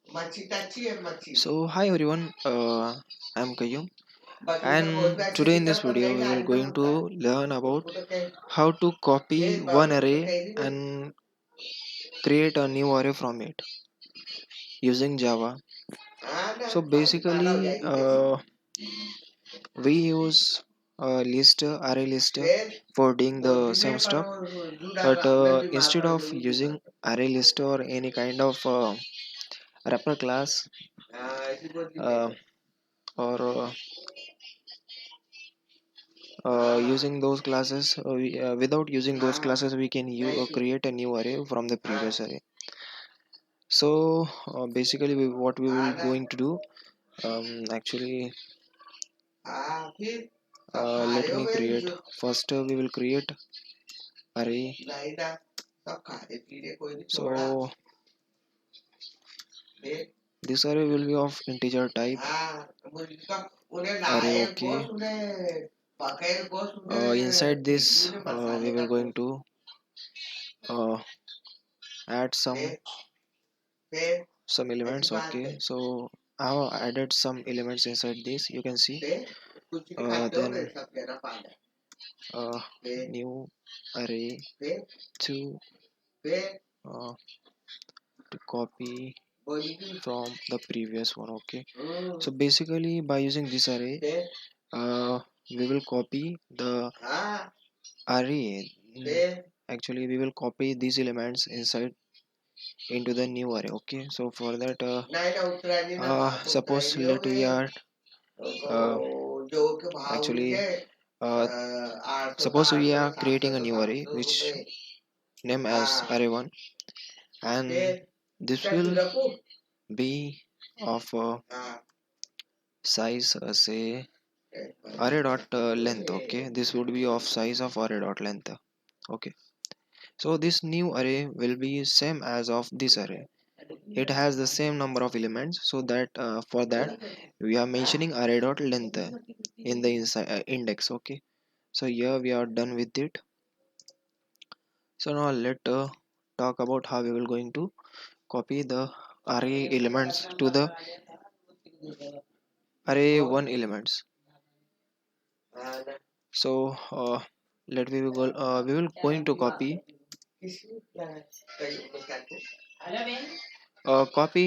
So hi everyone, I'm Kayyum, and today in this video we will going to learn about how to copy one array and create a new array from it using Java. So basically we use a list, array list for doing the same stuff, but instead of using array list or any kind of wrapper class uh, or using those classes without using those classes we can create a new array from the previous array. So basically what we will going to do, actually let me create first. We will create array. So this array will be of integer type array. Okay, inside this we will going to uh, add some elements. Okay, so I have added some elements inside this, you can see. Then new array to uh, to copy from the previous one. Okay, so basically by using this array we will copy the array. Actually we will copy these elements inside into the new array. Okay, so for that suppose let we are uh, actually suppose we are creating a new array which name as array1, and this will be of size say array dot length. Okay, this would be of size of array dot length. Okay, so this new array will be same as of this array. It has the same number of elements, so that for that we are mentioning array dot length in the inside index. Okay, so here we are done with it. So now let talk about how we will going to copy the array elements to the array one elements. So let we will going to copy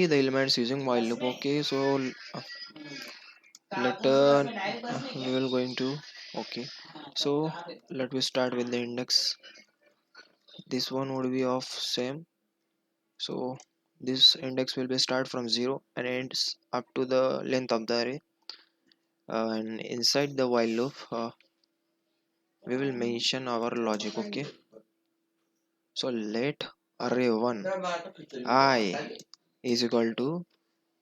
the elements using while loop. Okay, so let we will going to, okay, so let me start with the index. This one would be of same, so this index will be start from 0 and ends up to the length of the array. And inside the while loop we will mention our logic. Okay, so let array1 I is equal to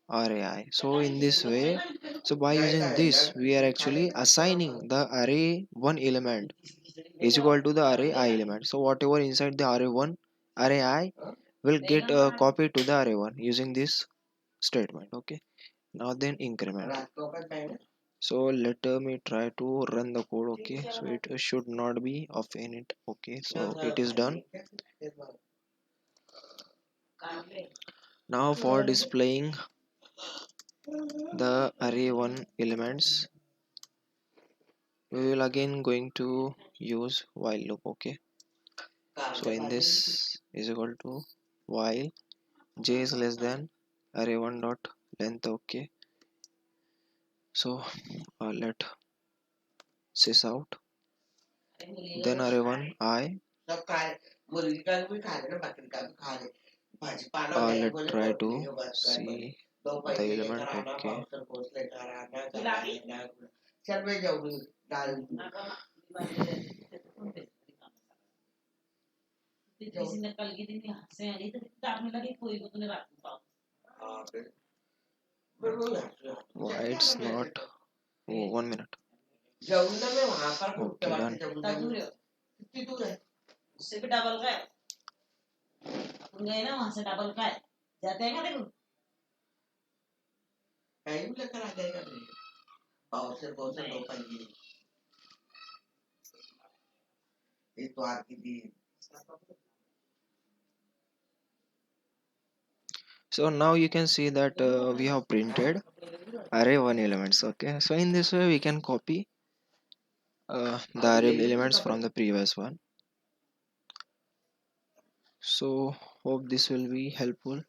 array I. So in this way, so by using this we are actually assigning the array1 element is equal to the array I element. So whatever inside the array1 array I will get copied to the array1 using this statement. Okay, now then increment. So let me try to run the code. Okay, so it should not be of init. Okay, so it is done. Now for displaying the array1 elements we will again going to use while loop. Okay, so in this is equal to while j is less than array1 dot length. Okay, so let sys out, then array1 I. Let's try to see the element. Okay, why it's not, oh, 1 minute. Okay, done. So now you can see that we have printed array 1 elements. Okay, so in this way we can copy the array elements from the previous one. So hope this will be helpful.